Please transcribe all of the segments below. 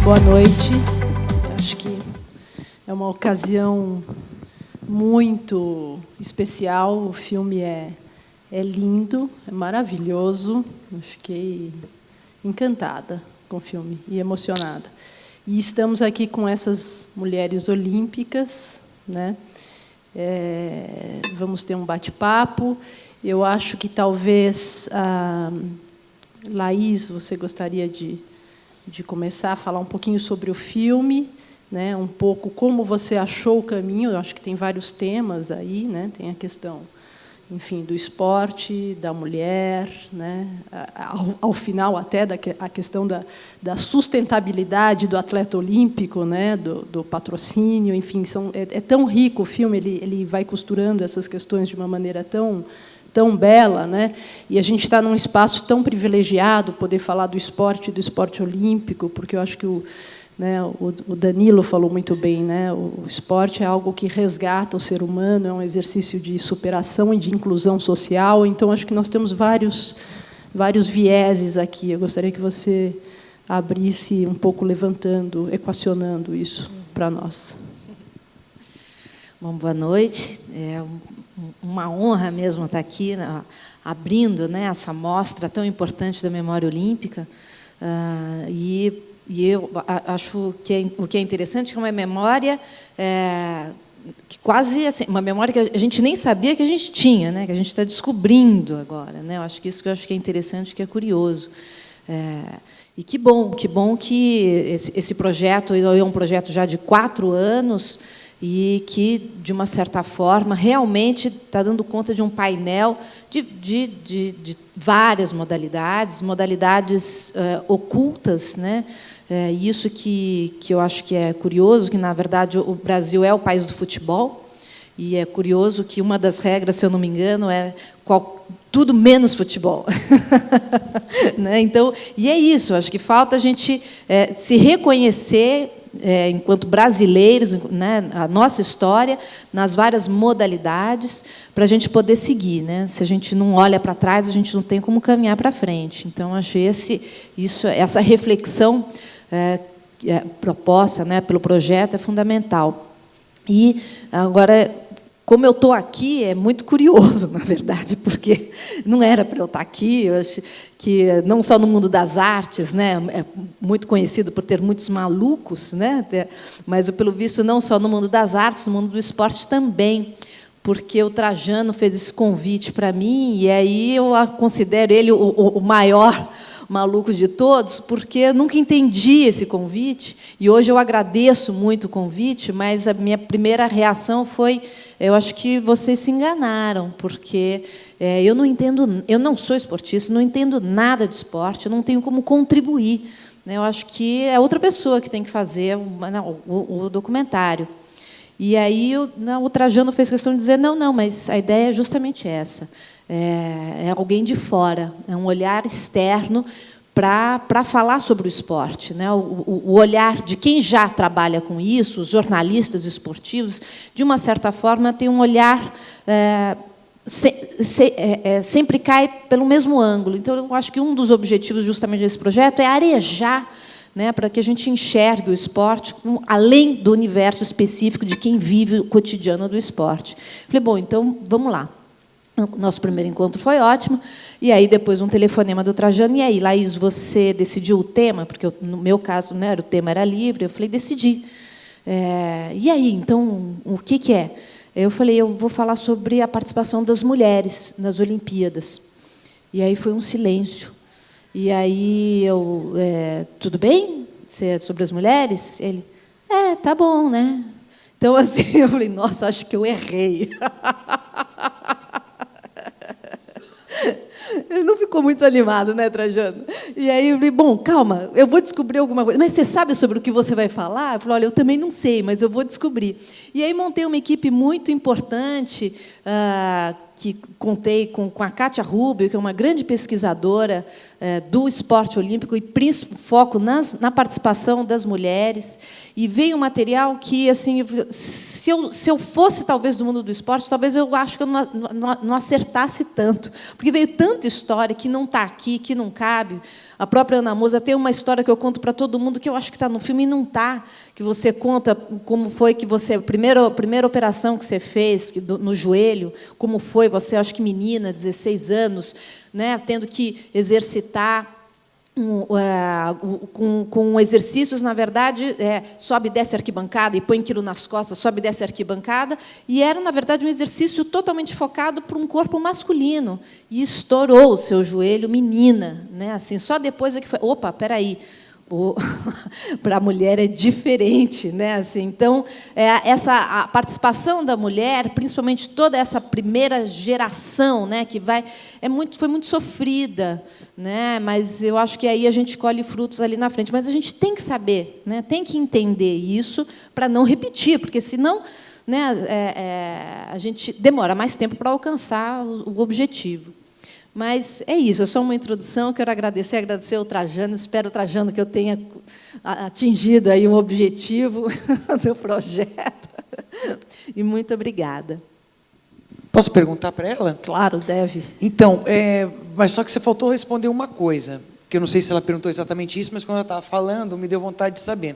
boa noite. Acho que é uma ocasião muito especial. O filme é lindo, é maravilhoso. Eu fiquei encantada com o filme e emocionada. E estamos aqui com essas mulheres olímpicas, né? Vamos ter um bate-papo. Eu acho que talvez Laís, você gostaria de começar a falar um pouquinho sobre o filme, né? Um pouco como você achou o caminho. Eu acho que tem vários temas aí, né? Tem a questão, enfim, do esporte, da mulher, né? Ao final até a questão da sustentabilidade do atleta olímpico, né? Do patrocínio, enfim, é tão rico o filme, ele vai costurando essas questões de uma maneira tão bela, né? E a gente está num espaço tão privilegiado, poder falar do esporte olímpico, porque eu acho que o Danilo falou muito bem, né? O esporte é algo que resgata o ser humano, é um exercício de superação e de inclusão social. Então, acho que nós temos vários vieses aqui. Eu gostaria que você abrisse um pouco, levantando, equacionando isso para nós. Bom, boa noite. É uma honra mesmo estar aqui, abrindo, né, essa mostra tão importante da memória olímpica. E eu acho que o que é interessante é que é uma memória que quase assim, uma memória que a gente nem sabia que a gente tinha, né, que a gente está descobrindo agora, né. Eu acho que isso que eu acho que é interessante, que é curioso. E que bom que esse projeto é um projeto já de 4 anos. E que, de uma certa forma, realmente está dando conta de um painel de várias modalidades ocultas, né? Isso que eu acho que é curioso, que, na verdade, o Brasil é o país do futebol, e é curioso que uma das regras, se eu não me engano, é tudo menos futebol. Né? Então, e é isso, acho que falta a gente se reconhecer enquanto brasileiros, né, a nossa história, nas várias modalidades, para a gente poder seguir, né? Se a gente não olha para trás, a gente não tem como caminhar para frente. Então, acho essa reflexão proposta, né, pelo projeto é fundamental. E, agora, como eu estou aqui, é muito curioso, na verdade, porque não era para eu estar aqui. Eu acho que, não só no mundo das artes, né, é muito conhecido por ter muitos malucos, né, mas, pelo visto, não só no mundo das artes, no mundo do esporte também, porque o Trajano fez esse convite para mim, e aí eu considero ele o maior maluco de todos, porque eu nunca entendi esse convite, e hoje eu agradeço muito o convite, mas a minha primeira reação foi: eu acho que vocês se enganaram, porque eu não entendo, eu não sou esportista, não entendo nada de esporte, eu não tenho como contribuir, né? Eu acho que é outra pessoa que tem que fazer o documentário. E aí o Trajano fez questão de dizer: não, mas a ideia é justamente essa. É alguém de fora, é um olhar externo para falar sobre o esporte, né? O olhar de quem já trabalha com isso, os jornalistas esportivos, de uma certa forma, tem um olhar sempre cai pelo mesmo ângulo. Então, eu acho que um dos objetivos justamente desse projeto é arejar, né, para que a gente enxergue o esporte além do universo específico de quem vive o cotidiano do esporte. Falei: bom, então vamos lá. O nosso primeiro encontro foi ótimo, e aí depois um telefonema do Trajano: e aí, Laís, você decidiu o tema? Porque no meu caso, né, o tema era livre. Eu falei: decidi. E aí, então, o que é? Eu falei: eu vou falar sobre a participação das mulheres nas Olimpíadas. E aí foi um silêncio. E aí eu: tudo bem? Sobre as mulheres? Ele: tá bom, né? Então, assim, eu falei: nossa, acho que eu errei. Ele não ficou muito animado, né, Trajano? E aí eu falei: bom, calma, eu vou descobrir alguma coisa. Mas você sabe sobre o que você vai falar? Eu falei: olha, eu também não sei, mas eu vou descobrir. E aí montei uma equipe muito importante, que contei com a Kátia Rubio, que é uma grande pesquisadora do esporte olímpico, e foco na participação das mulheres. E veio um material que, assim, se eu fosse, talvez, do mundo do esporte, talvez eu acho que eu não acertasse tanto, porque veio tanta história que não está aqui, que não cabe. A própria Ana Moza tem uma história que eu conto para todo mundo, que eu acho que está no filme e não está, que você conta como foi que você... A primeira operação que você fez no joelho, como foi você, acho que menina, 16 anos, né, tendo que exercitar com exercícios, na verdade, sobe e desce a arquibancada e põe aquilo nas costas, sobe e desce a arquibancada, e era, na verdade, um exercício totalmente focado para um corpo masculino, e estourou o seu joelho, menina, né? Assim, só depois é que foi, opa, espera aí, para a mulher é diferente, né? Assim, então, a participação da mulher, principalmente toda essa primeira geração, né, que foi muito sofrida, né? Mas eu acho que aí a gente colhe frutos ali na frente. Mas a gente tem que saber, né, tem que entender isso para não repetir, porque senão, né, a gente demora mais tempo para alcançar o objetivo. Mas é isso, é só uma introdução. Quero agradecer ao Trajano. Espero, Trajano, que eu tenha atingido aí um objetivo do projeto. E muito obrigada. Posso perguntar para ela? Claro, deve. Então, mas só que você faltou responder uma coisa, que eu não sei se ela perguntou exatamente isso, mas quando ela estava falando, me deu vontade de saber.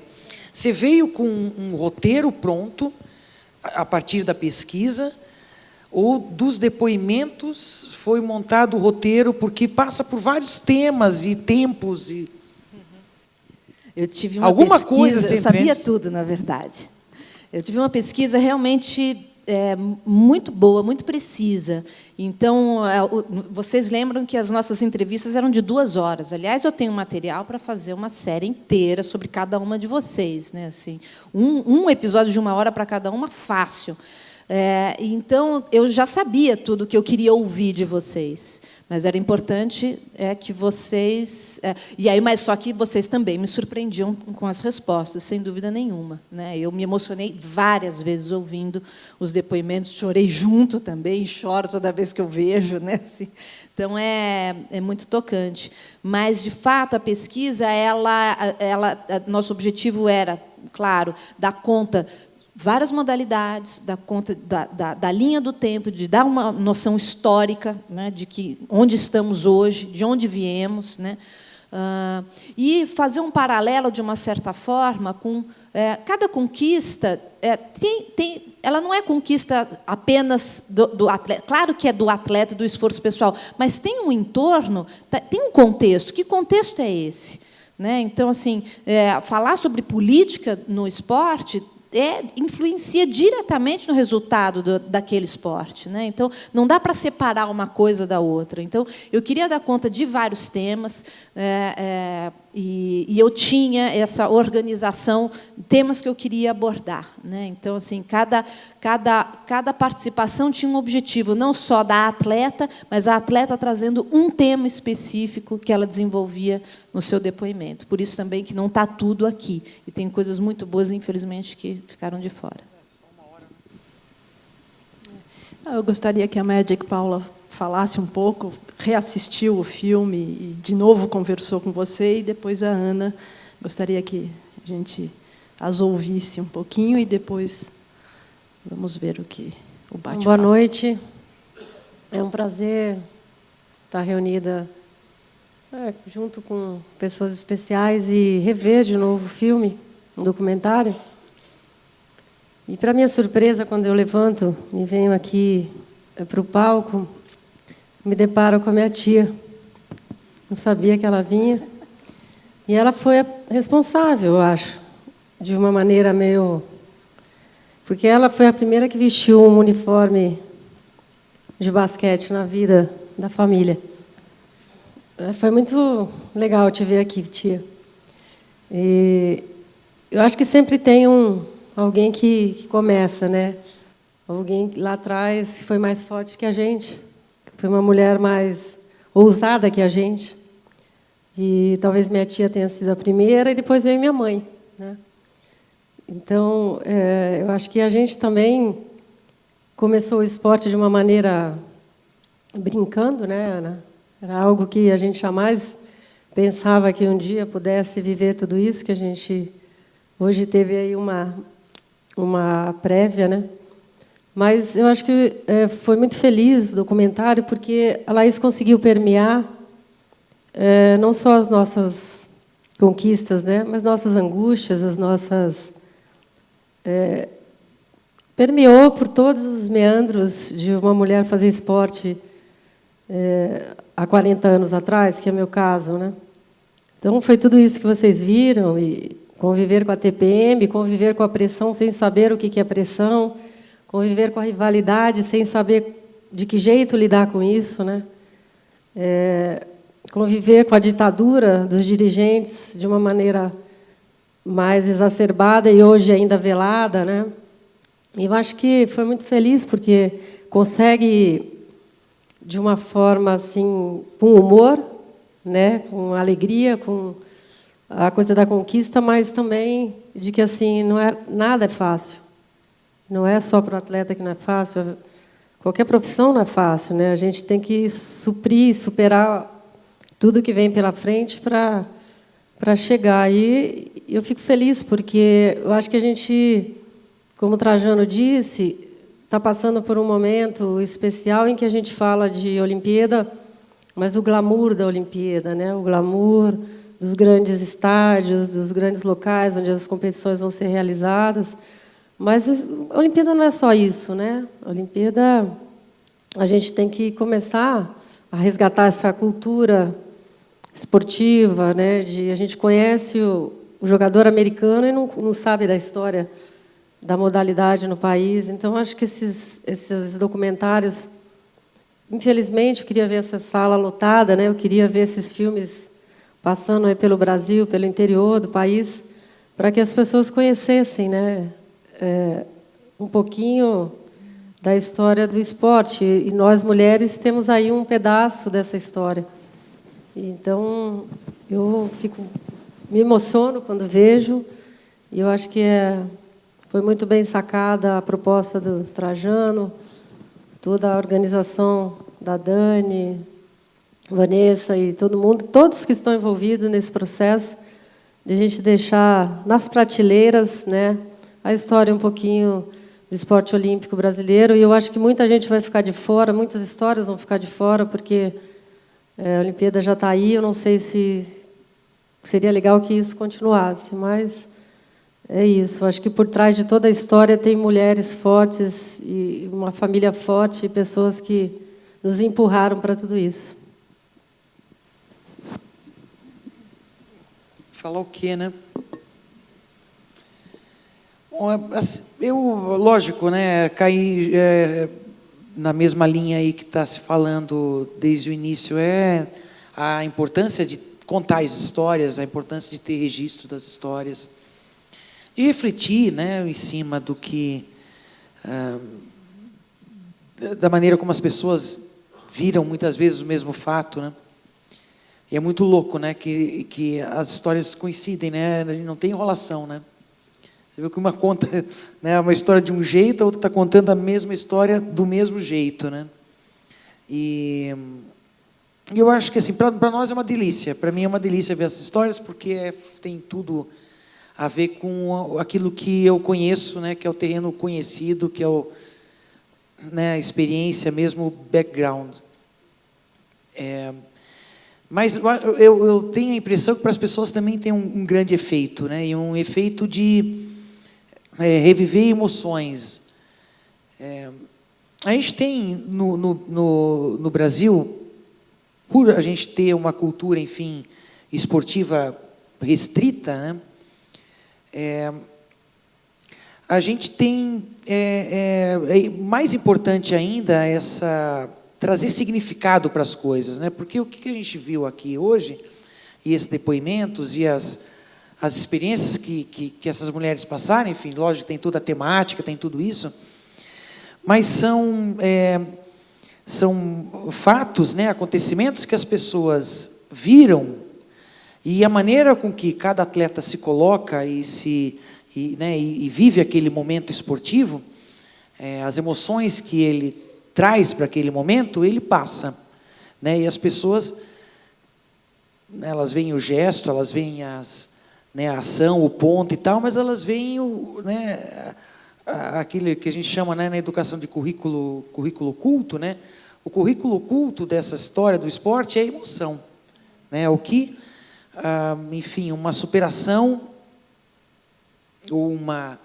Você veio com um roteiro pronto, a partir da pesquisa, ou dos depoimentos foi montado o roteiro, porque passa por vários temas e tempos? Eu tive uma alguma pesquisa, coisa eu sabia tudo, na verdade. Eu tive uma pesquisa realmente muito boa, muito precisa. Então, vocês lembram que as nossas entrevistas eram de 2 horas. Aliás, eu tenho material para fazer uma série inteira sobre cada uma de vocês, né? Assim, um episódio de 1 hora para cada uma, fácil. Então, eu já sabia tudo o que eu queria ouvir de vocês, mas era importante que vocês... e aí, mas só que vocês também me surpreendiam com as respostas, sem dúvida nenhuma, né? Eu me emocionei várias vezes ouvindo os depoimentos, chorei junto também, choro toda vez que eu vejo, né? Assim, então, é muito tocante. Mas, de fato, a pesquisa, nosso objetivo era, claro, dar conta várias modalidades, dar conta da linha do tempo, de dar uma noção histórica, né, de onde estamos hoje, de onde viemos, né, e fazer um paralelo, de uma certa forma, com cada conquista. Ela não é conquista apenas do atleta. Claro que é do atleta, do esforço pessoal, mas tem um entorno, tem um contexto. Que contexto é esse? Né? Então, assim, falar sobre política no esporte influencia diretamente no resultado daquele esporte, né? Então, não dá para separar uma coisa da outra. Então, eu queria dar conta de vários temas, e eu tinha essa organização, temas que eu queria abordar, né? Então, assim, cada participação tinha um objetivo, não só da atleta, mas a atleta trazendo um tema específico que ela desenvolvia no seu depoimento. Por isso também que não está tudo aqui. E tem coisas muito boas, infelizmente, que ficaram de fora. Eu gostaria que a Magic Paula falasse um pouco, reassistiu o filme e, de novo, conversou com você, e depois a Ana. Gostaria que a gente as ouvisse um pouquinho e depois vamos ver o bate-papo. Boa noite. É um prazer estar reunida junto com pessoas especiais e rever de novo o filme, um documentário. E, para minha surpresa, quando eu levanto e venho aqui para o palco, me deparo com a minha tia. Não sabia que ela vinha. E ela foi a responsável, eu acho, de uma maneira meio... Porque ela foi a primeira que vestiu um uniforme de basquete na vida da família. Foi muito legal te ver aqui, tia. E eu acho que sempre tem alguém que começa, né? Alguém lá atrás que foi mais forte que a gente, foi uma mulher mais ousada que a gente. E talvez minha tia tenha sido a primeira, e depois veio minha mãe, né? Então, eu acho que a gente também começou o esporte de uma maneira brincando, né, Ana? Era algo que a gente jamais pensava que um dia pudesse viver tudo isso, que a gente hoje teve aí uma prévia, né? Mas eu acho que foi muito feliz o documentário, porque a Laís conseguiu permear não só as nossas conquistas, né, mas nossas angústias, as nossas... permeou por todos os meandros de uma mulher fazer esporte há 40 anos atrás, que é meu caso, né? Então, foi tudo isso que vocês viram, e conviver com a TPM, conviver com a pressão sem saber o que é pressão, conviver com a rivalidade sem saber de que jeito lidar com isso, né? Conviver com a ditadura dos dirigentes de uma maneira mais exacerbada e hoje ainda velada, né? E eu acho que foi muito feliz porque consegue, de uma forma assim, com humor, né, com alegria, com a coisa da conquista, mas também de que assim nada é fácil. Não é só para o atleta que não é fácil. Qualquer profissão não é fácil, né? A gente tem que suprir, superar tudo que vem pela frente para chegar. E eu fico feliz porque eu acho que a gente, como o Trajano disse, está passando por um momento especial em que a gente fala de Olimpíada, mas o glamour da Olimpíada, né? O glamour dos grandes estádios, dos grandes locais onde as competições vão ser realizadas. Mas a Olimpíada não é só isso, né? A Olimpíada, a gente tem que começar a resgatar essa cultura esportiva, né? A gente conhece o jogador americano e não sabe da história da modalidade no país. Então, acho que esses documentários, infelizmente, eu queria ver essa sala lotada, né? Eu queria ver esses filmes passando aí pelo Brasil, pelo interior do país, para que as pessoas conhecessem, né? Um pouquinho da história do esporte. E nós, mulheres, temos aí um pedaço dessa história. Então, eu me emociono quando vejo, e eu acho que foi muito bem sacada a proposta do Trajano, toda a organização da Dani, Vanessa e todo mundo, todos que estão envolvidos nesse processo, de a gente deixar nas prateleiras, né, a história um pouquinho do esporte olímpico brasileiro. E eu acho que muita gente vai ficar de fora, muitas histórias vão ficar de fora, porque a Olimpíada já está aí. Eu não sei se seria legal que isso continuasse, mas é isso. Acho que por trás de toda a história tem mulheres fortes, e uma família forte, e pessoas que nos empurraram para tudo isso. Falar o quê, né? Bom, eu, lógico, né, caí na mesma linha aí que está se falando desde o início, a importância de contar as histórias, a importância de ter registro das histórias, de refletir, né, em cima do que, da maneira como as pessoas viram muitas vezes o mesmo fato, né? E é muito louco, né, que as histórias coincidem, né? Não tem enrolação, né? Você viu que uma conta, né, uma história de um jeito, a outra está contando a mesma história do mesmo jeito, né? E eu acho que assim, para nós é uma delícia, para mim é uma delícia ver essas histórias, porque tem tudo a ver com aquilo que eu conheço, né, que é o terreno conhecido, que é né, a experiência mesmo, o background. Mas eu tenho a impressão que para as pessoas também tem um grande efeito, né, e um efeito de reviver emoções. A gente tem no Brasil, por a gente ter uma cultura, enfim, esportiva restrita, né, a gente tem, mais importante ainda, trazer significado para as coisas, né? Porque o que a gente viu aqui hoje, e esses depoimentos, e as experiências que essas mulheres passaram, enfim, lógico, tem toda a temática, tem tudo isso, mas são fatos, né, acontecimentos que as pessoas viram, e a maneira com que cada atleta se coloca e vive aquele momento esportivo, as emoções que ele traz para aquele momento, ele passa, né? E as pessoas, elas veem o gesto, elas veem a ação, o ponto e tal, mas elas veem aquilo que a gente chama, né, na educação de currículo oculto, né? O currículo oculto dessa história do esporte é a emoção, né? O que, enfim, uma superação ou uma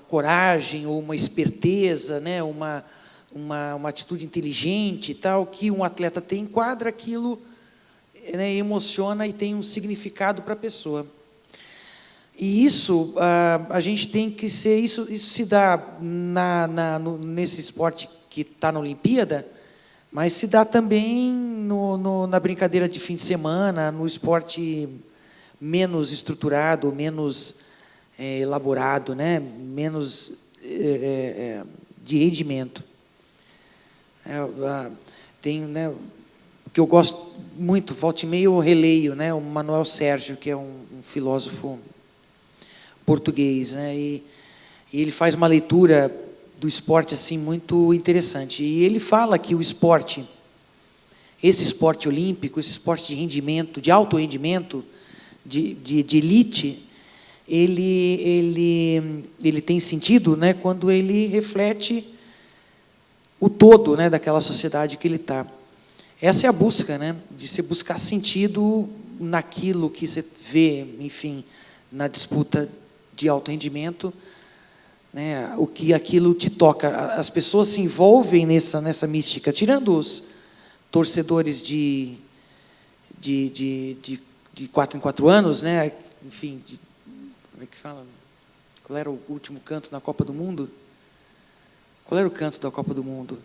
coragem ou uma esperteza, né? Uma atitude inteligente e tal, que um atleta tem, enquadra aquilo, né? Emociona e tem um significado para a pessoa. E isso, a gente tem que ser, isso se dá nesse esporte que está na Olimpíada, mas se dá também na brincadeira de fim de semana, no esporte menos estruturado, menos elaborado, né? Menos de rendimento. Tem, né, que eu gosto muito, volta e meia eu releio, né, o Manuel Sérgio, que é um filósofo português, né, e ele faz uma leitura do esporte assim muito interessante. E ele fala que o esporte, esse esporte olímpico, esse esporte de rendimento, de alto rendimento, de elite, ele tem sentido, né, quando ele reflete o todo, né, daquela sociedade que ele está. Essa é a busca, né, de se buscar sentido naquilo que você vê, enfim, na disputa de alto rendimento, né, o que aquilo te toca. As pessoas se envolvem nessa mística, tirando os torcedores de 4 em 4 anos, né, enfim, como é que fala? Qual era o último canto na Copa do Mundo? Qual era o canto da Copa do Mundo?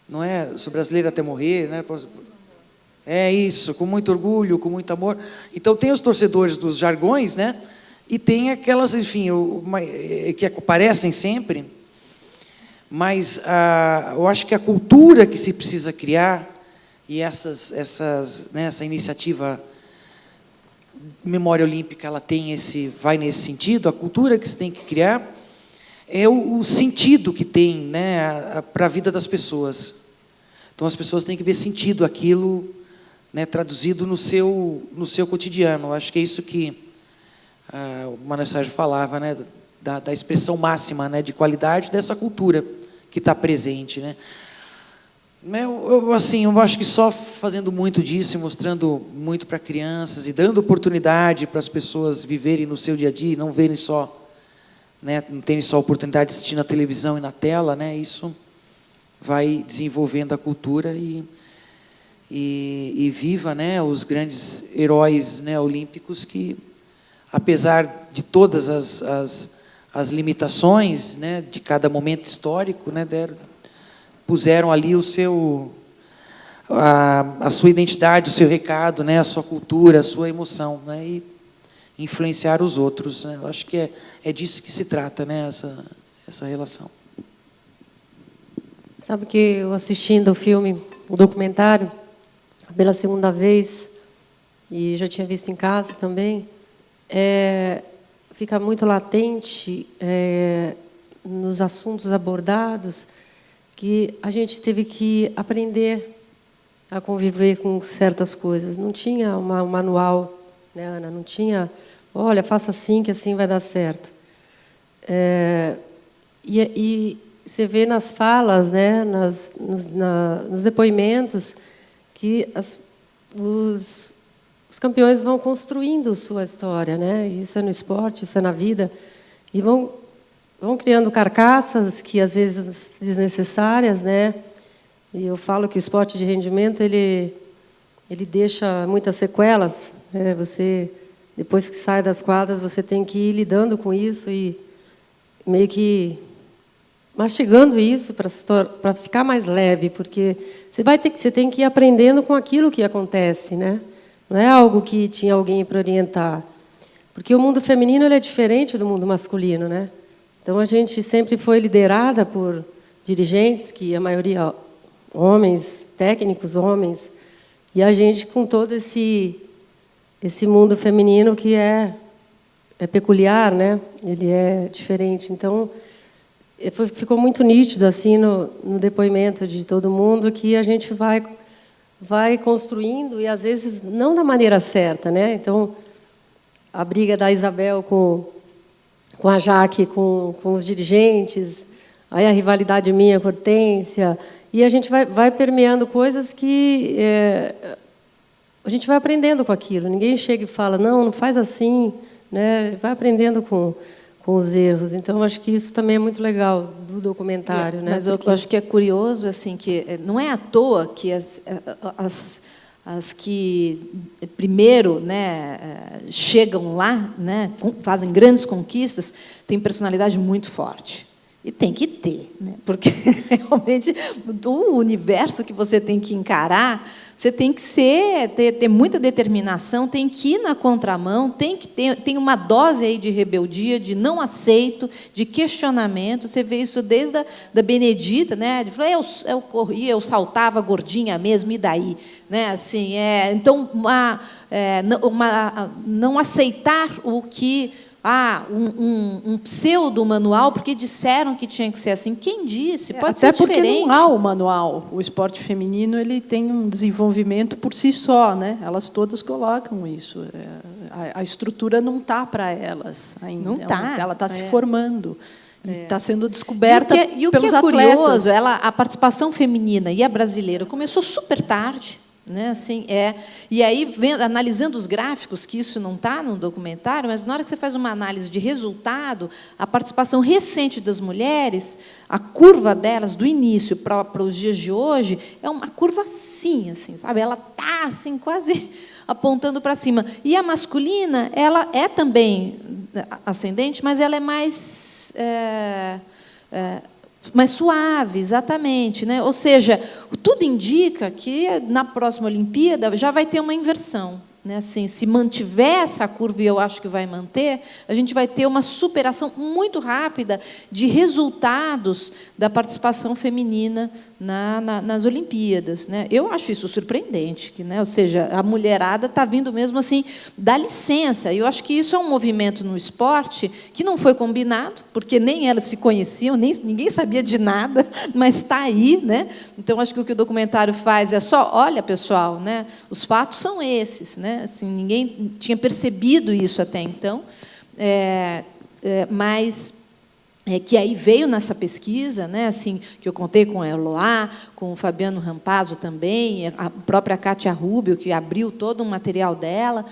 Não é "Sou brasileiro até morrer", né? É isso, com muito orgulho, com muito amor. Então tem os torcedores dos jargões, né? E tem aquelas, enfim, que aparecem sempre. Mas eu acho que a cultura que se precisa criar, e essa iniciativa Memória Olímpica, ela vai nesse sentido. A cultura que se tem que criar é o sentido que tem, né, para a vida das pessoas. Então, as pessoas têm que ver sentido aquilo, né, traduzido no seu cotidiano. Acho que é isso que o Manuel Sérgio falava, né, da expressão máxima, né, de qualidade dessa cultura que está presente, né. Eu acho que só fazendo muito disso e mostrando muito para crianças e dando oportunidade para as pessoas viverem no seu dia a dia, não verem só, né, não terem só a oportunidade de assistir na televisão e na tela, né, isso vai desenvolvendo a cultura e viva, né, os grandes heróis, né, olímpicos que, apesar de todas as limitações, né, de cada momento histórico, né, puseram ali a sua identidade, o seu recado, né, a sua cultura, a sua emoção, né, e influenciar os outros, né? Eu acho que é disso que se trata, né, essa relação. Sabe que eu assistindo o documentário, pela segunda vez, e já tinha visto em casa também, fica muito latente nos assuntos abordados que a gente teve que aprender a conviver com certas coisas. Não tinha um manual, né, Ana? Não tinha, olha, faça assim que assim vai dar certo. E você vê nas falas, né, nos depoimentos, que os campeões vão construindo sua história, né? Isso é no esporte, isso é na vida, e vão criando carcaças que às vezes desnecessárias, né? E eu falo que o esporte de rendimento ele deixa muitas sequelas, né? Você, depois que sai das quadras, você tem que ir lidando com isso e meio que mastigando isso para ficar mais leve, porque você tem que ir aprendendo com aquilo que acontece, né? Não é algo que tinha alguém para orientar, porque o mundo feminino ele é diferente do mundo masculino, né? Então a gente sempre foi liderada por dirigentes que a maioria homens, técnicos homens, e a gente com todo esse mundo feminino que é peculiar, né? Ele é diferente. Então ficou muito nítido assim no depoimento de todo mundo que a gente vai construindo e às vezes não da maneira certa, né? Então a briga da Isabel com a Jaque, com os dirigentes, aí a rivalidade minha com a Hortência, e a gente vai permeando coisas que a gente vai aprendendo com aquilo. Ninguém chega e fala, não faz assim, né? Vai aprendendo com os erros. Então, acho que isso também é muito legal do documentário, né? Mas eu acho que é curioso, assim, que não é à toa que as que primeiro, né, chegam lá, né, fazem grandes conquistas, têm personalidade muito forte. E tem que ter, né? Porque realmente do universo que você tem que encarar, você tem que ter muita determinação, tem que ir na contramão, tem uma dose aí de rebeldia, de não aceito, de questionamento. Você vê isso desde da Benedita, né? De falar, eu corria, eu saltava gordinha mesmo, e daí, né? Assim, então não aceitar o que um pseudo-manual, porque disseram que tinha que ser assim. Quem disse? Pode ser porque diferente. não há o manual. O esporte feminino ele tem um desenvolvimento por si só, né? Elas todas colocam isso. A estrutura não está para elas ainda. Não tá. Ela está se formando. E está sendo descoberta e o pelos que é atletas. curioso, a participação feminina e a brasileira começou super tarde. Né, assim, e aí, analisando os gráficos, que isso não está no documentário, mas na hora que você faz uma análise de resultado, a participação recente das mulheres, a curva delas, do início para os dias de hoje, é uma curva assim, sabe? Ela está assim, quase apontando para cima. E a masculina, ela é também ascendente, mas ela é mais suave, exatamente, né? Ou seja, tudo indica que na próxima Olimpíada já vai ter uma inversão, né? Assim, se mantiver essa curva, e eu acho que vai manter, a gente vai ter uma superação muito rápida de resultados da participação feminina nas Olimpíadas, né? Eu acho isso surpreendente, né? Ou seja, a mulherada está vindo mesmo assim, dá licença. Eu acho que isso é um movimento no esporte que não foi combinado, porque nem elas se conheciam, ninguém sabia de nada, mas está aí, né? Então acho que o que o documentário faz é só, olha, pessoal, né? Os fatos são esses, né? Assim, ninguém tinha percebido isso até então, mas que aí veio nessa pesquisa, né, assim, que eu contei com a Eloá, com o Fabiano Rampazzo também, a própria Kátia Rubio, que abriu todo um material dela.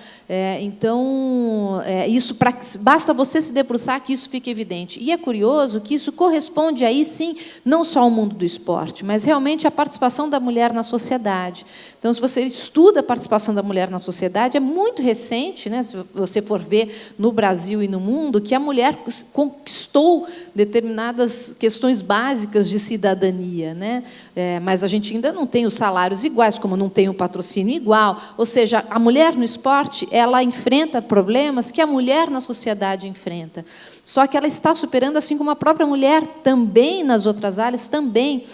Então, isso basta você se debruçar que isso fica evidente. E é curioso que isso corresponde aí, sim, não só ao mundo do esporte, mas realmente à participação da mulher na sociedade. Então, se você estuda a participação da mulher na sociedade, é muito recente, né, se você for ver no Brasil e no mundo, que a mulher conquistou determinadas questões básicas de cidadania, né? Mas a gente ainda não tem os salários iguais, como não tem o patrocínio igual. Ou seja, a mulher no esporte, ela enfrenta problemas que a mulher na sociedade enfrenta. Só que ela está superando, assim como a própria mulher também nas outras áreas também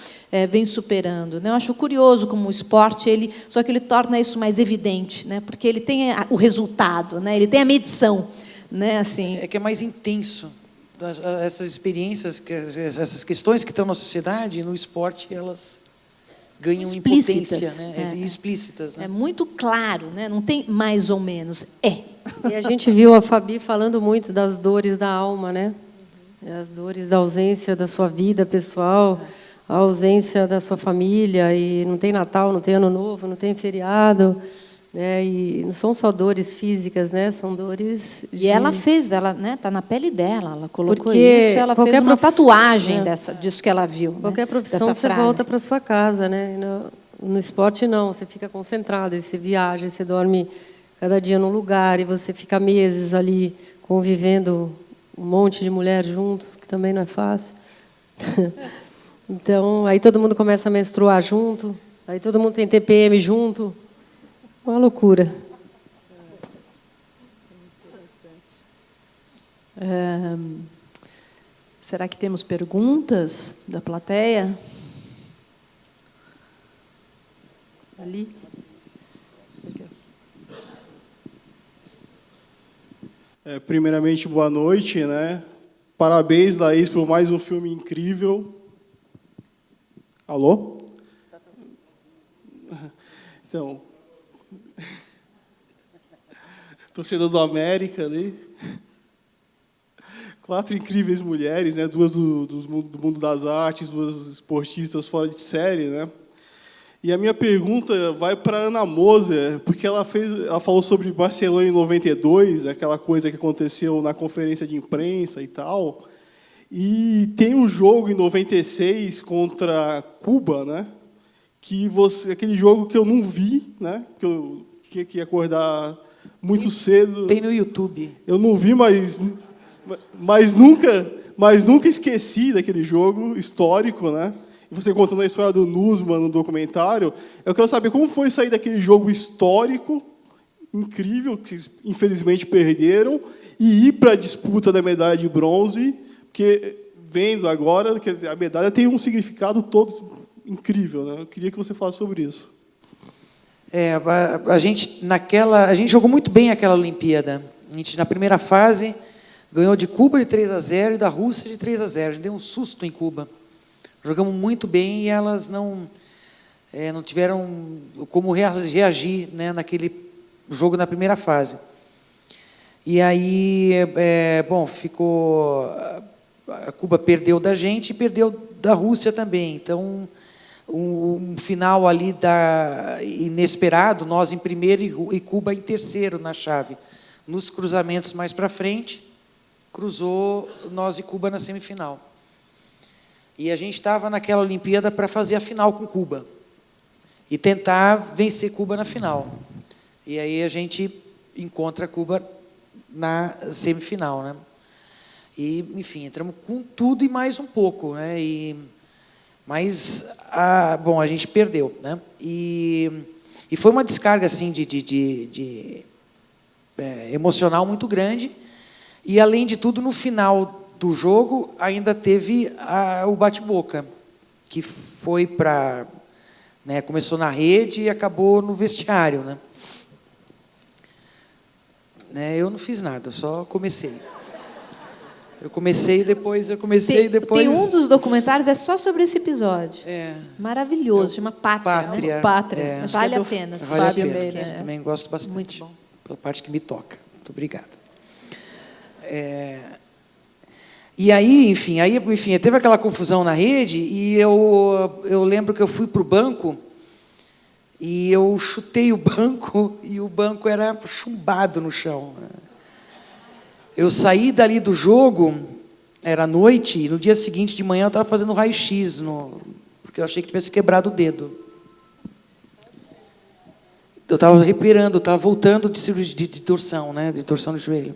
vem superando, né? Eu acho curioso como o esporte, só que ele torna isso mais evidente, né? Porque ele tem o resultado, né? Ele tem a medição, né? Assim, que é mais intenso. Essas experiências, essas questões que estão na sociedade, no esporte, elas ganham explícitas, impotência, né? Explícitas. Né? É muito claro, né? Não tem mais ou menos. E a gente viu a Fabi falando muito das dores da alma, né? As dores da ausência da sua vida pessoal, a ausência da sua família, e não tem Natal, não tem Ano Novo, não tem feriado. Né? E não são só dores físicas, né? São dores E ela fez, né? Está na pele dela, ela colocou porque isso, ela fez uma tatuagem né? disso que ela viu. Qualquer né? profissão dessa você frase. volta para sua casa, né? No esporte não, você fica concentrado, você viaja, você dorme cada dia num lugar e você fica meses ali convivendo um monte de mulher junto, que também não é fácil. Então, aí todo mundo começa a menstruar junto, aí todo mundo tem TPM junto. Uma loucura. Será que temos perguntas da plateia? Ali. Primeiramente, boa noite, né? Parabéns, Laís, por mais um filme incrível. Alô? Então, torcedor do América ali. 4 incríveis mulheres, né? 2 do mundo das artes, 2 esportistas fora de série, né? E a minha pergunta vai para a Ana Moser, porque ela falou sobre Barcelona em 92, aquela coisa que aconteceu na conferência de imprensa e tal. E tem um jogo em 96 contra Cuba, né? Aquele jogo que eu não vi, né? Que eu tinha que acordar muito cedo. Tem no YouTube. Eu não vi, mas nunca esqueci daquele jogo histórico, né? E você contando a história do Nussmann no documentário, eu quero saber como foi sair daquele jogo histórico, incrível, que vocês infelizmente perderam, e ir para a disputa da medalha de bronze, porque, vendo agora, quer dizer, a medalha tem um significado todo incrível, né? Eu queria que você falasse sobre isso. A gente jogou muito bem aquela Olimpíada. A gente, na primeira fase, ganhou de Cuba de 3-0 e da Rússia de 3-0. A gente deu um susto em Cuba. Jogamos muito bem e elas não tiveram como reagir, né, naquele jogo na primeira fase. E aí, a Cuba perdeu da gente e perdeu da Rússia também. Então, um final ali inesperado, nós em primeiro e Cuba em terceiro na chave. Nos cruzamentos mais para frente, cruzou nós e Cuba na semifinal. E a gente estava naquela Olimpíada para fazer a final com Cuba e tentar vencer Cuba na final. E aí a gente encontra Cuba na semifinal, né? E, enfim, entramos com tudo e mais um pouco, né? Mas a gente perdeu, né? E foi uma descarga assim emocional muito grande. E além de tudo, no final do jogo ainda teve o bate-boca, que foi para, né, começou na rede e acabou no vestiário, né? Eu não fiz nada, eu só comecei. Tem um dos documentários, é só sobre esse episódio. Maravilhoso, chama Pátria. Né? Pátria. Vale a pena. Vale a pena, Meira, eu também gosto bastante. Muito bom. Pela parte que me toca. Muito obrigado. E aí, enfim, teve aquela confusão na rede e eu lembro que eu fui para o banco e eu chutei o banco e o banco era chumbado no chão. Eu saí dali do jogo, era noite, e no dia seguinte de manhã eu estava fazendo raio-x, porque eu achei que tivesse quebrado o dedo. Eu estava recuperando, eu estava voltando de cirurgia de torção, né, de torção do joelho.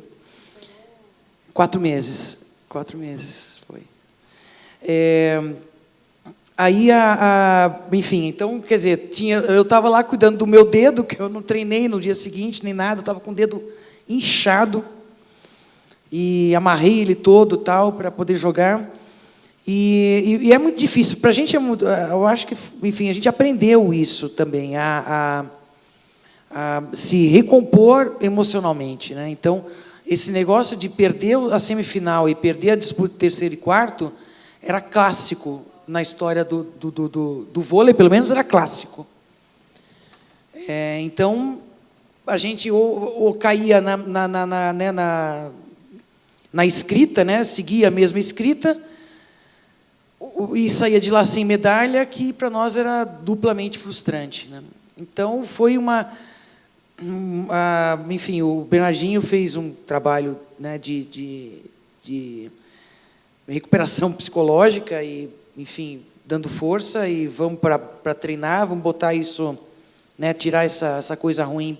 4 meses. 4 meses foi. Aí, enfim, então, quer dizer, eu estava lá cuidando do meu dedo, que eu não treinei no dia seguinte, nem nada, eu estava com o dedo inchado, e amarrei ele todo, tal, para poder jogar. E é muito difícil. Para a gente, eu acho que, enfim, a gente aprendeu isso também, a se recompor emocionalmente, né? Então, esse negócio de perder a semifinal e perder a disputa de terceiro e quarto era clássico na história do vôlei, pelo menos era clássico. Então, a gente ou caía na escrita, né, seguia a mesma escrita, e saía de lá sem medalha, que para nós era duplamente frustrante, né? Então, foi enfim, o Bernardinho fez um trabalho, né, de recuperação psicológica e, enfim, dando força e vamos para treinar, vamos botar isso, né, tirar essa coisa ruim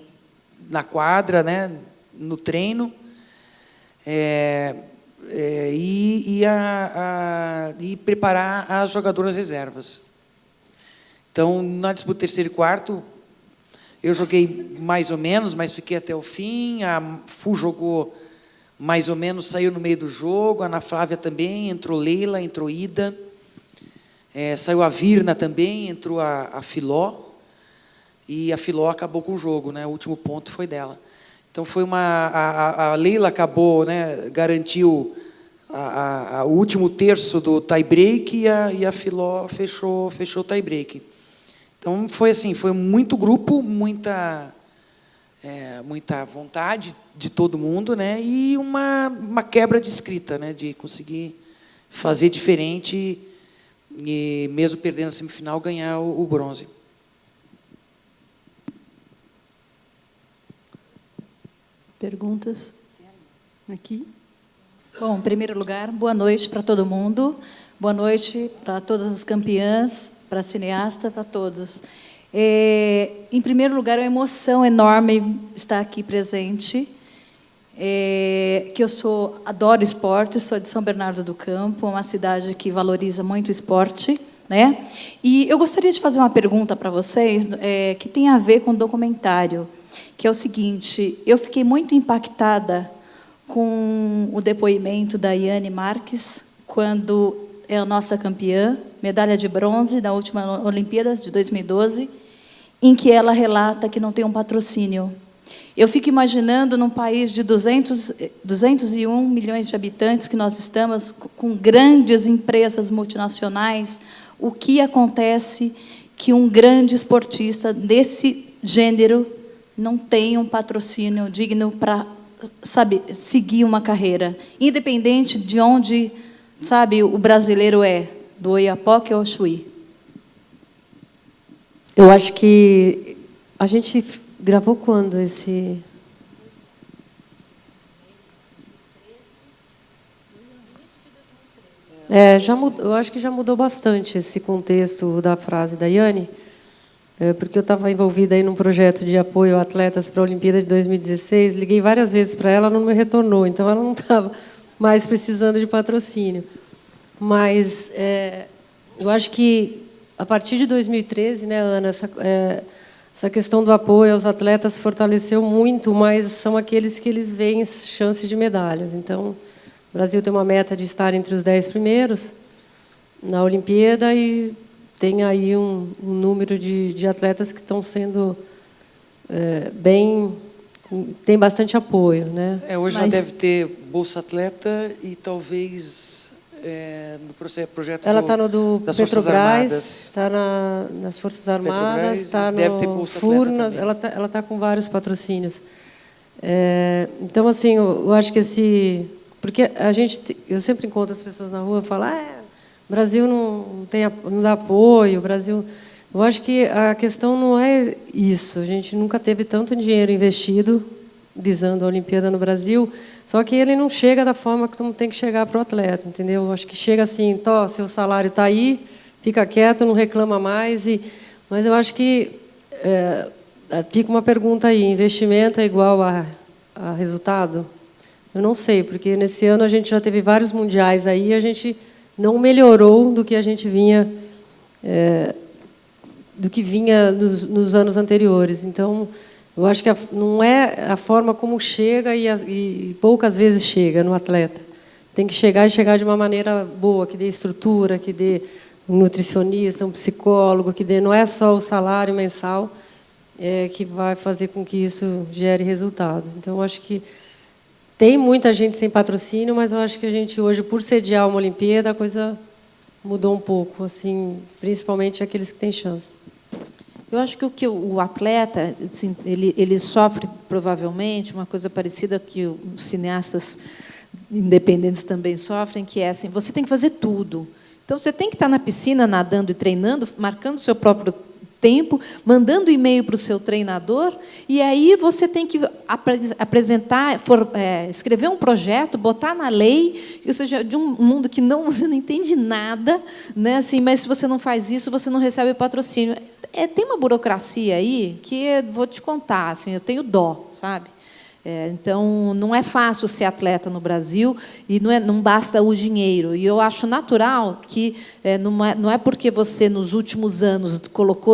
na quadra, né, no treino, e preparar as jogadoras reservas. Então, na disputa terceiro e quarto, eu joguei mais ou menos, mas fiquei até o fim. A Fu jogou mais ou menos, saiu no meio do jogo. A Ana Flávia também, entrou Leila, entrou Ida. Saiu a Virna também, entrou a Filó. E a Filó acabou com o jogo, né? O último ponto foi dela. Então, foi a Leila acabou, né, garantiu o último terço do tie-break e a Filó fechou o tie-break. Então, foi assim, foi muito grupo, muita vontade de todo mundo, né, e uma quebra de escrita, né, de conseguir fazer diferente e, mesmo perdendo a semifinal, ganhar o bronze. perguntas? Aqui. Bom, em primeiro lugar, boa noite para todo mundo. Boa noite para todas as campeãs, para a cineasta, para todos. Em primeiro lugar, é uma emoção enorme estar aqui presente. Que eu adoro esporte, sou de São Bernardo do Campo, uma cidade que valoriza muito o esporte, né? E eu gostaria de fazer uma pergunta para vocês que tem a ver com o documentário, que é o seguinte: eu fiquei muito impactada com o depoimento da Yane Marques, quando é a nossa campeã, medalha de bronze na última Olimpíadas de 2012, em que ela relata que não tem um patrocínio. Eu fico imaginando, num país de 201 milhões de habitantes, que nós estamos com grandes empresas multinacionais, o que acontece que um grande esportista desse gênero não tem um patrocínio digno para, sabe, seguir uma carreira, independente de onde, sabe, o brasileiro é, do Oiapoque ou Chuí. Eu acho que a gente gravou quando esse... já mudou, eu acho que já mudou bastante esse contexto da frase da Yane, porque eu estava envolvida aí num projeto de apoio a atletas para a Olimpíada de 2016, liguei várias vezes para ela, ela não me retornou, então ela não estava mais precisando de patrocínio. Mas eu acho que, a partir de 2013, né, Ana, essa questão do apoio aos atletas fortaleceu muito, mas são aqueles que eles veem chance de medalhas. Então, o Brasil tem uma meta de estar entre os 10 primeiros na Olimpíada e tem aí um número de atletas que estão sendo tem bastante apoio, né? Hoje já deve ter Bolsa Atleta e talvez no projeto ela está no do das Petrobras, está nas Forças Armadas, está no Furnas, ela tá com vários patrocínios. Então, assim, eu acho que porque eu sempre encontro as pessoas na rua e falo, o Brasil não dá apoio, o Brasil... Eu acho que a questão não é isso. A gente nunca teve tanto dinheiro investido visando a Olimpíada no Brasil, só que ele não chega da forma que tem que chegar para o atleta, entendeu? Eu acho que chega assim, seu salário está aí, fica quieto, não reclama mais. Mas eu acho que fica uma pergunta aí, investimento é igual a resultado? Eu não sei, porque nesse ano a gente já teve vários mundiais aí e a gente não melhorou do que a gente vinha... do que vinha nos anos anteriores. Então, eu acho que não é a forma como chega e poucas vezes chega no atleta. Tem que chegar de uma maneira boa, que dê estrutura, que dê um nutricionista, um psicólogo, não é só o salário mensal que vai fazer com que isso gere resultados. Então, eu acho que tem muita gente sem patrocínio, mas eu acho que a gente hoje, por sediar uma Olimpíada, a coisa mudou um pouco, assim, principalmente aqueles que têm chance. Eu acho que o atleta, assim, ele sofre, provavelmente, uma coisa parecida que os cineastas independentes também sofrem, que é assim, você tem que fazer tudo. Então, você tem que estar na piscina, nadando e treinando, marcando o seu próprio tempo, mandando e-mail para o seu treinador, e aí você tem que apresentar, escrever um projeto, botar na lei, ou seja, de um mundo que você não entende nada, né? Assim, mas se você não faz isso, você não recebe patrocínio. Tem uma burocracia aí que vou te contar, assim, eu tenho dó, sabe? Então, não é fácil ser atleta no Brasil e não basta o dinheiro. E eu acho natural que não é porque você, nos últimos anos,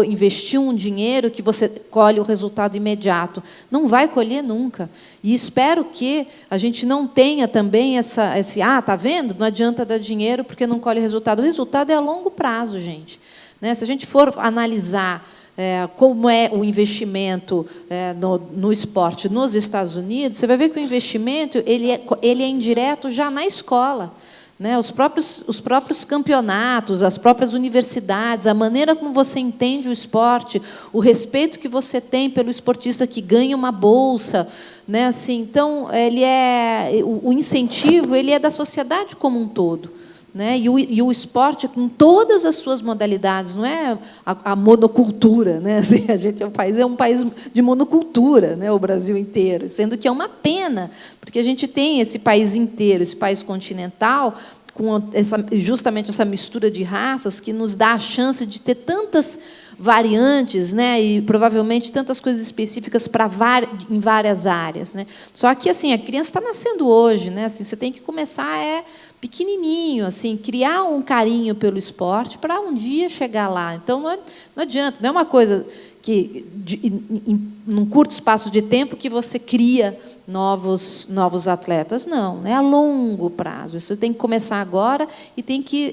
investiu um dinheiro que você colhe o resultado imediato. Não vai colher nunca. E espero que a gente não tenha também está vendo? Não adianta dar dinheiro porque não colhe resultado. O resultado é a longo prazo, gente. Né? Se a gente for analisar como é o investimento no esporte nos Estados Unidos, você vai ver que o investimento ele é indireto já na escola. Né? Os próprios campeonatos, as próprias universidades, a maneira como você entende o esporte, o respeito que você tem pelo esportista que ganha uma bolsa. Né? Assim, então, o incentivo ele é da sociedade como um todo. né? E o esporte com todas as suas modalidades, não é a monocultura, né? Assim, a gente é um país de monocultura, né? O Brasil inteiro, sendo que é uma pena, porque a gente tem esse país inteiro, esse país continental, com justamente essa mistura de raças que nos dá a chance de ter tantas variantes, né, e provavelmente tantas coisas específicas em várias áreas, né. Só que assim a criança está nascendo hoje, né, assim, você tem que começar pequenininho, assim, criar um carinho pelo esporte para um dia chegar lá. Então não adianta, não é uma coisa que num curto espaço de tempo que você cria novos atletas, não, é a longo prazo. Isso tem que começar agora e tem que,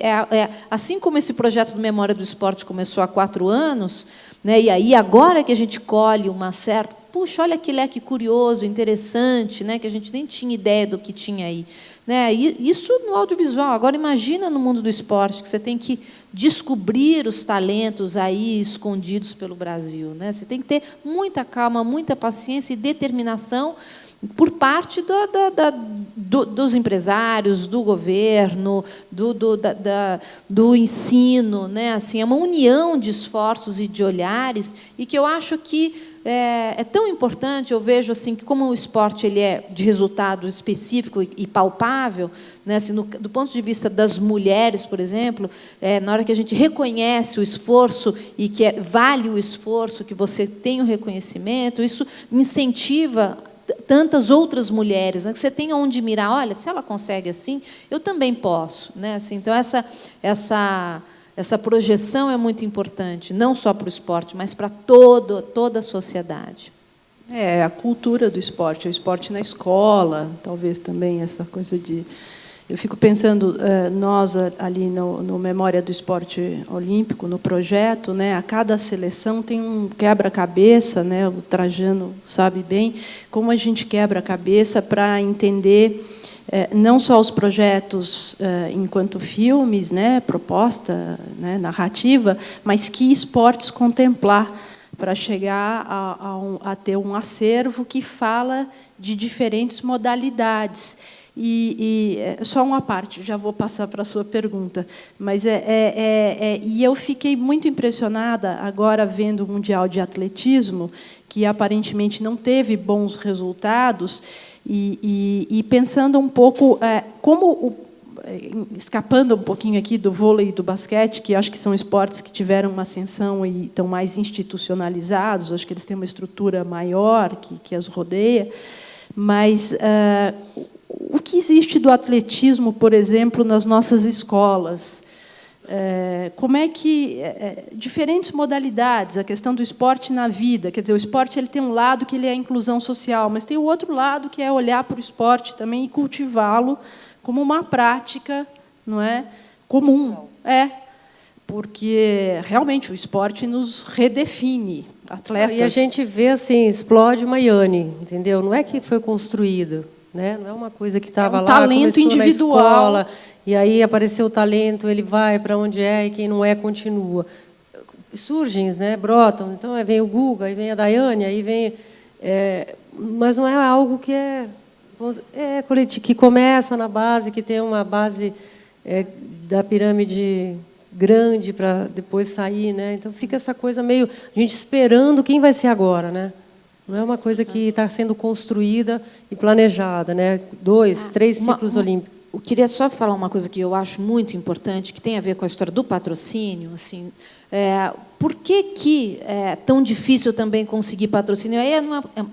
assim como esse projeto do Memória do Esporte começou há 4 anos, né, e aí agora que a gente colhe uma certa, puxa, olha que leque curioso, interessante, né, que a gente nem tinha ideia do que tinha aí, né, isso no audiovisual. Agora imagina no mundo do esporte, que você tem que descobrir os talentos aí escondidos pelo Brasil, né? Você tem que ter muita calma, muita paciência e determinação por parte dos empresários, do governo, do ensino, né? Assim, é uma união de esforços e de olhares, e que eu acho que é tão importante. Eu vejo assim que, como o esporte ele é de resultado específico e palpável, né? Assim, do ponto de vista das mulheres, por exemplo, na hora que a gente reconhece o esforço e que vale o esforço, que você tem o reconhecimento, isso incentiva tantas outras mulheres, né, que você tem onde mirar. Olha, se ela consegue assim, eu também posso, né? Assim, então essa projeção é muito importante, não só para o esporte, mas para toda a sociedade. A cultura do esporte, o esporte na escola, talvez também essa coisa de... Eu fico pensando, nós ali no Memória do Esporte Olímpico, no projeto, né, a cada seleção tem um quebra-cabeça, né, o Trajano sabe bem como a gente quebra a cabeça para entender não só os projetos enquanto filmes, né, proposta, né, narrativa, mas que esportes contemplar para chegar a ter um acervo que fala de diferentes modalidades. E só uma parte, já vou passar para a sua pergunta, mas e eu fiquei muito impressionada agora vendo o Mundial de Atletismo, que aparentemente não teve bons resultados, e pensando um pouco escapando um pouquinho aqui do vôlei e do basquete, que acho que são esportes que tiveram uma ascensão e estão mais institucionalizados, acho que eles têm uma estrutura maior que as rodeia, mas o que existe do atletismo, por exemplo, nas nossas escolas? Como é que diferentes modalidades, a questão do esporte na vida, quer dizer, o esporte ele tem um lado que ele é a inclusão social, mas tem o outro lado que é olhar para o esporte também e cultivá-lo como uma prática, não é, comum, porque realmente o esporte nos redefine, atletas. E a gente vê assim, explode uma Iane, entendeu? Não é que foi construído, né? Não é uma coisa que estava lá, talento individual. Na escola, e aí apareceu o talento, ele vai para onde é, e quem não é continua. Surgem, né? Brotam. Então aí vem o Guga, aí vem a Daiane, aí vem, mas não é algo que coletivo, que começa na base, que tem uma base da pirâmide grande para depois sair, né? Então fica essa coisa meio a gente esperando quem vai ser agora, né? Não é uma coisa que está sendo construída e planejada, né? 2, 3 ciclos olímpicos. Eu queria só falar uma coisa que eu acho muito importante, que tem a ver com a história do patrocínio. Assim, por que é tão difícil também conseguir patrocínio? Aí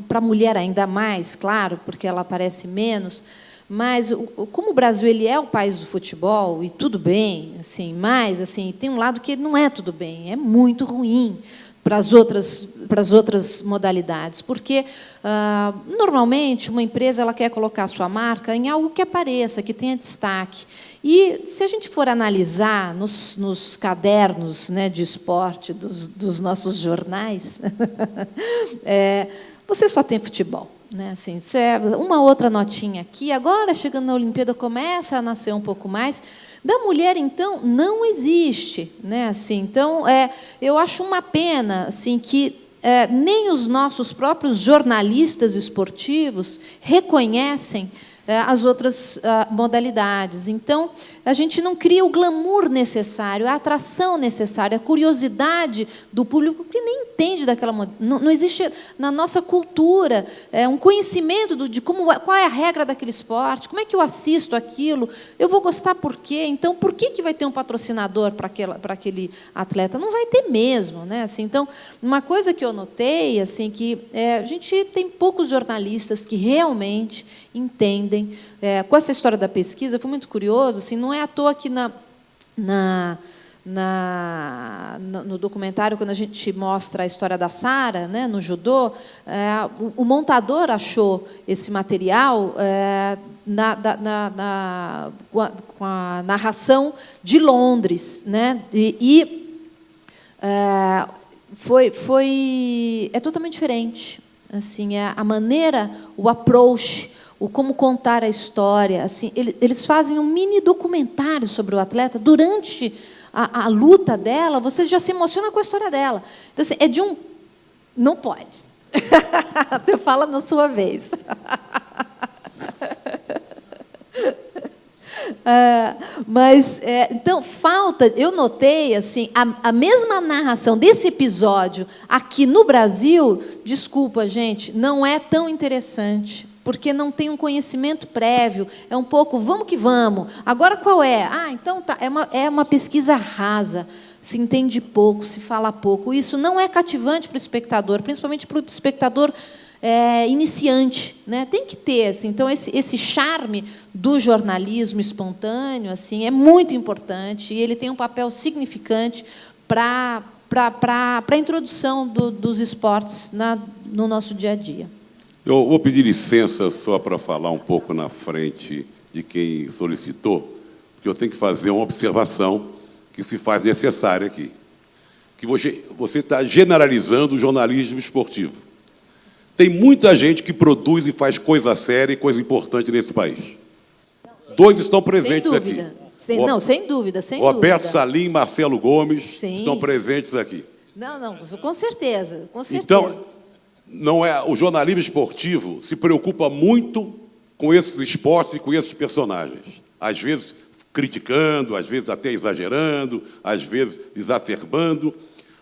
para a mulher ainda mais, claro, porque ela aparece menos. Mas como o Brasil ele é o país do futebol, e tudo bem, assim, mas assim, tem um lado que não é tudo bem, é muito ruim para as outras modalidades, porque normalmente uma empresa ela quer colocar a sua marca em algo que apareça, que tenha destaque. E se a gente for analisar nos cadernos, né, de esporte dos nossos jornais, você só tem futebol. Né? Assim, isso é uma outra notinha aqui. Agora, chegando na Olimpíada, começa a nascer um pouco mais. Da mulher, então, não existe. Né? Assim, então, eu acho uma pena assim, que nem os nossos próprios jornalistas esportivos reconhecem as outras modalidades. Então, a gente não cria o glamour necessário, a atração necessária, a curiosidade do público, que nem entende daquela... Não existe na nossa cultura um conhecimento de qual é a regra daquele esporte, como é que eu assisto aquilo, eu vou gostar por quê? Então, por que vai ter um patrocinador para aquele atleta? Não vai ter mesmo, né? Assim, então, uma coisa que eu notei, assim, que a gente tem poucos jornalistas que realmente entendem. Com essa história da pesquisa, foi muito curioso, assim, não é à toa que no documentário, quando a gente mostra a história da Sara, né, no judô, o montador achou esse material com a narração de Londres, né, é totalmente diferente, assim, a maneira, o approach, o como contar a história, assim, eles fazem um mini documentário sobre o atleta durante a luta dela, você já se emociona com a história dela. Então, assim, não pode. Você fala na sua vez. Mas, então, eu notei, assim, a mesma narração desse episódio aqui no Brasil, desculpa, gente, não é tão interessante, porque não tem um conhecimento prévio, é um pouco, vamos que vamos, agora qual é? Então tá, é uma pesquisa rasa, se entende pouco, se fala pouco, isso não é cativante para o espectador, principalmente para o espectador iniciante, né? Tem que ter, assim, então esse charme do jornalismo espontâneo, assim, é muito importante e ele tem um papel significante para a introdução dos esportes no nosso dia a dia. Eu vou pedir licença só para falar um pouco na frente de quem solicitou, porque eu tenho que fazer uma observação que se faz necessária aqui. Que você está generalizando o jornalismo esportivo. Tem muita gente que produz e faz coisa séria e coisa importante nesse país. Dois estão presentes aqui. Sem dúvida. Roberto Salim e Marcelo Gomes estão presentes aqui. Não, com certeza. Então, o jornalismo esportivo se preocupa muito com esses esportes e com esses personagens. Às vezes criticando, às vezes até exagerando, às vezes exacerbando.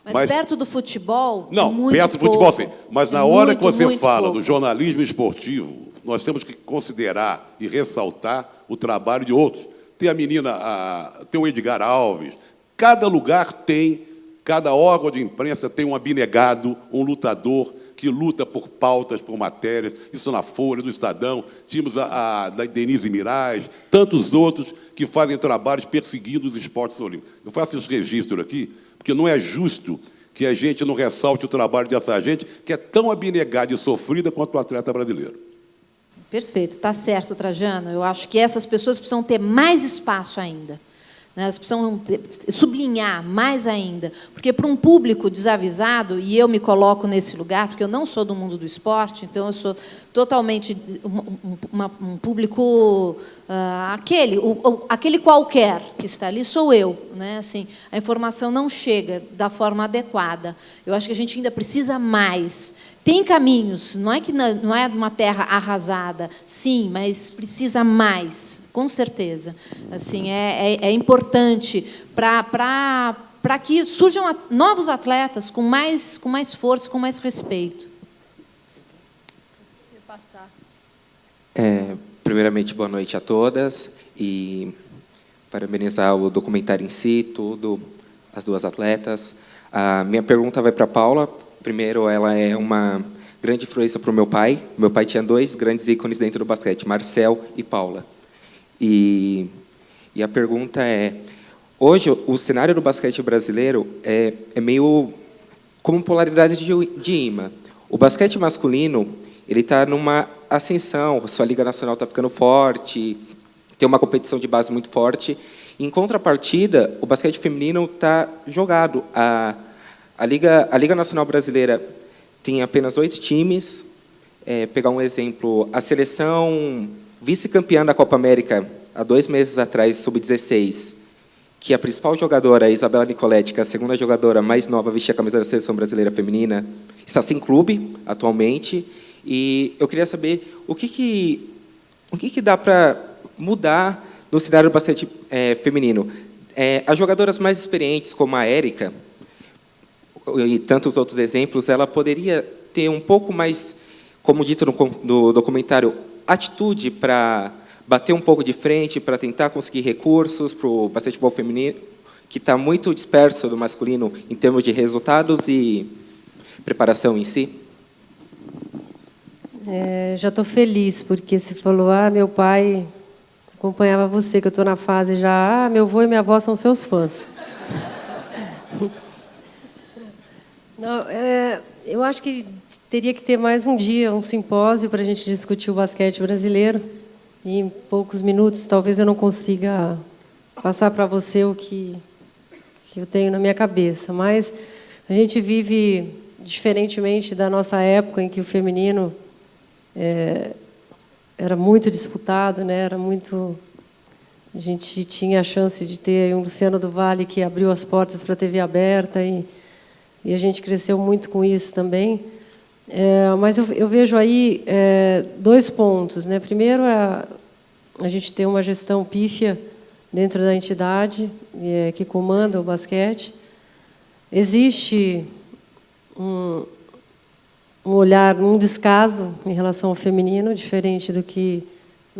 Mas perto do futebol, não, perto do futebol, sim. Mas na hora que você fala do jornalismo esportivo, nós temos que considerar e ressaltar o trabalho de outros. Tem tem o Edgar Alves. Cada lugar cada órgão de imprensa tem um abnegado, um lutador que luta por pautas, por matérias. Isso na Folha, no Estadão. Tínhamos a Denise Mirais, tantos outros que fazem trabalhos perseguindo os esportes olímpicos. Eu faço esse registro aqui, porque não é justo que a gente não ressalte o trabalho dessa gente, que é tão abnegada e sofrida quanto o atleta brasileiro. Perfeito, está certo, Trajano. Eu acho que essas pessoas precisam ter mais espaço ainda. Elas precisam sublinhar mais ainda, porque para um público desavisado, e eu me coloco nesse lugar, porque eu não sou do mundo do esporte, então eu sou totalmente um público, aquele qualquer que está ali, sou eu. Né? Assim, a informação não chega da forma adequada. Eu acho que a gente ainda precisa mais. Tem caminhos, não é que não é uma terra arrasada, sim, mas precisa mais, com certeza. Assim, é importante para que surjam novos atletas com mais força, com mais respeito. Primeiramente, boa noite a todas e parabenizar o documentário em si, as duas atletas. A minha pergunta vai para a Paula. Primeiro, ela é uma grande influência para o meu pai. Meu pai tinha dois grandes ícones dentro do basquete, Marcel e Paula. E a pergunta é, hoje o cenário do basquete brasileiro é meio como polaridade de imã. O basquete masculino ele está numa ascensão, sua Liga Nacional está ficando forte, tem uma competição de base muito forte. Em contrapartida, o basquete feminino está jogado. A Liga Nacional Brasileira tem apenas 8 times. Pegar um exemplo, a seleção vice-campeã da Copa América, há 2 meses atrás, sub-16, que a principal jogadora, a Isabela Nicoletti, que é a segunda jogadora mais nova a vestir a camisa da seleção brasileira feminina, está sem clube atualmente. E eu queria saber o que o que dá para mudar no cenário do basquete feminino? As jogadoras mais experientes, como a Érica, e tantos outros exemplos, ela poderia ter um pouco mais, como dito no documentário, atitude para bater um pouco de frente, para tentar conseguir recursos para o basquetebol feminino, que está muito disperso do masculino em termos de resultados e preparação em si? Já estou feliz, porque você falou, meu pai acompanhava você, que eu estou na fase já, meu avô e minha avó são seus fãs. Não, eu acho que teria que ter mais um dia, um simpósio para a gente discutir o basquete brasileiro. E em poucos minutos, talvez eu não consiga passar para você o que eu tenho na minha cabeça. Mas a gente vive diferentemente da nossa época, em que o feminino era muito disputado, né? A gente tinha a chance de ter um Luciano do Vale que abriu as portas para a TV aberta e a gente cresceu muito com isso também. Mas eu vejo aí 2 pontos, né? Primeiro, a gente tem uma gestão pífia dentro da entidade que comanda o basquete. Existe um olhar, um descaso em relação ao feminino, diferente do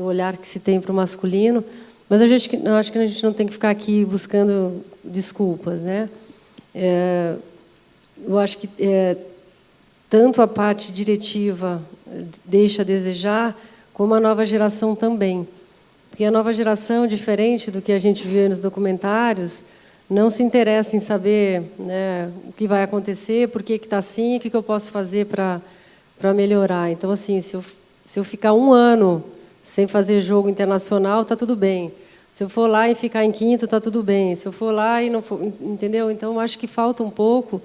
olhar que se tem para o masculino. Mas eu acho que a gente não tem que ficar aqui buscando desculpas, né? Eu acho que tanto a parte diretiva deixa a desejar, como a nova geração também. Porque a nova geração, diferente do que a gente vê nos documentários, não se interessa em saber, né, o que vai acontecer, por que está assim, o que eu posso fazer para melhorar. Então, assim, se eu ficar 1 ano sem fazer jogo internacional, está tudo bem. Se eu for lá e ficar em 5º, está tudo bem. Se eu for lá e não for... Entendeu? Então, eu acho que falta um pouco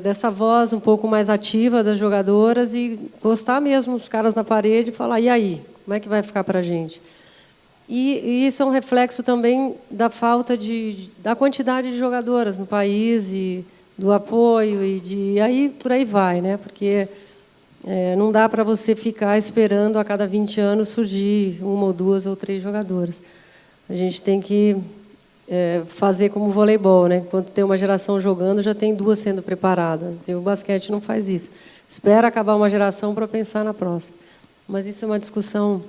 dessa voz um pouco mais ativa das jogadoras e gostar mesmo os caras na parede e falar, e aí? Como é que vai ficar para a gente? E isso é um reflexo também da falta da quantidade de jogadoras no país e do apoio e aí por aí vai, né? Porque não dá para você ficar esperando a cada 20 anos surgir 1 ou 2 ou 3 jogadoras. A gente tem que fazer como o voleibol, né? Quando tem uma geração jogando, já tem 2 sendo preparadas. E o basquete não faz isso. Espera acabar uma geração para pensar na próxima. Mas isso é uma discussão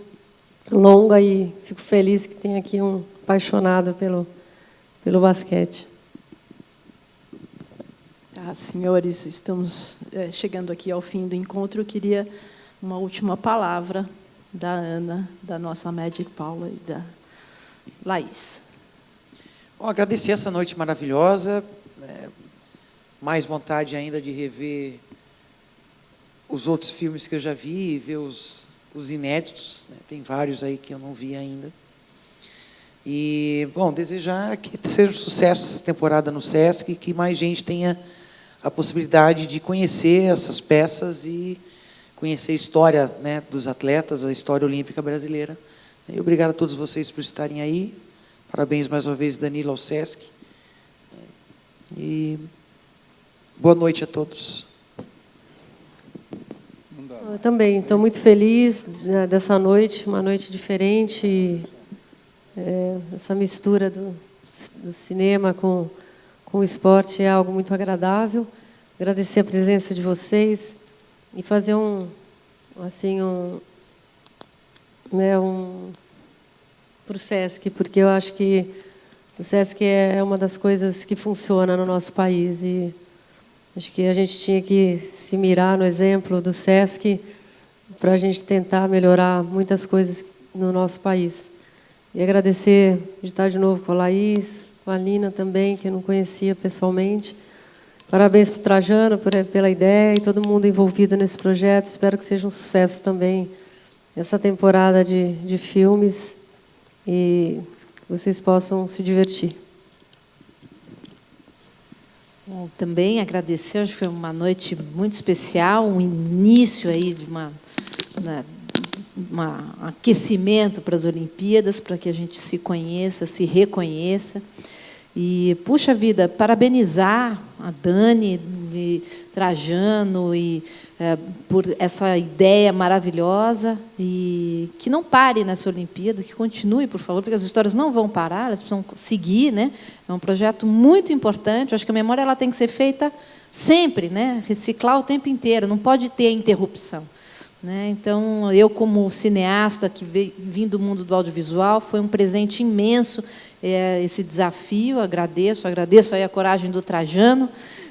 longa e fico feliz que tem aqui um apaixonado pelo basquete. Tá, senhores, estamos chegando aqui ao fim do encontro. Eu queria uma última palavra da Ana, da nossa Magic Paula e da Laís. Bom, agradecer essa noite maravilhosa, mais vontade ainda de rever os outros filmes que eu já vi e ver os inéditos, né? Tem vários aí que eu não vi ainda. E, bom, desejar que seja um sucesso essa temporada no Sesc e que mais gente tenha a possibilidade de conhecer essas peças e conhecer a história, né, dos atletas, a história olímpica brasileira. E obrigado a todos vocês por estarem aí. Parabéns mais uma vez, Danilo, ao Sesc. E boa noite a todos. Eu também estou muito feliz, né, dessa noite, uma noite diferente. Essa mistura do cinema com o esporte é algo muito agradável. Agradecer a presença de vocês e fazer para o Sesc, porque eu acho que o Sesc é uma das coisas que funciona no nosso país e acho que a gente tinha que se mirar no exemplo do Sesc para a gente tentar melhorar muitas coisas no nosso país. E agradecer de estar de novo com a Laís, com a Lina também, que eu não conhecia pessoalmente. Parabéns para o Trajano pela ideia e todo mundo envolvido nesse projeto. Espero que seja um sucesso também essa temporada de filmes e vocês possam se divertir. Bom, também agradecer, acho que foi uma noite muito especial, um início aí de um aquecimento para as Olimpíadas, para que a gente se conheça, se reconheça. E, puxa vida, parabenizar a Dani de Trajano e por essa ideia maravilhosa, e que não pare nessa Olimpíada, que continue, por favor, porque as histórias não vão parar, elas precisam seguir, né? É um projeto muito importante. Eu acho que a memória ela tem que ser feita sempre, né? Reciclar o tempo inteiro, não pode ter interrupção, né? Então, eu, como cineasta que vim do mundo do audiovisual, foi um presente imenso esse desafio. Agradeço aí a coragem do Trajano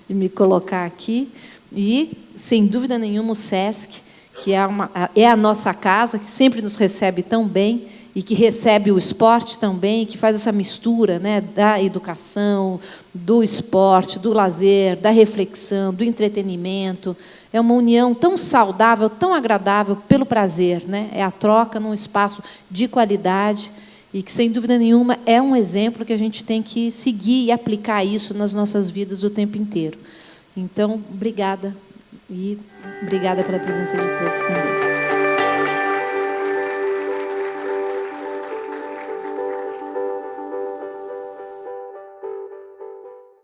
de me colocar aqui. E, sem dúvida nenhuma, o SESC, que é a nossa casa, que sempre nos recebe tão bem, e que recebe o esporte também, que faz essa mistura, né, da educação, do esporte, do lazer, da reflexão, do entretenimento. É uma união tão saudável, tão agradável pelo prazer, né? É a troca num espaço de qualidade e que, sem dúvida nenhuma, é um exemplo que a gente tem que seguir e aplicar isso nas nossas vidas o tempo inteiro. Então, obrigada, e obrigada pela presença de todos também.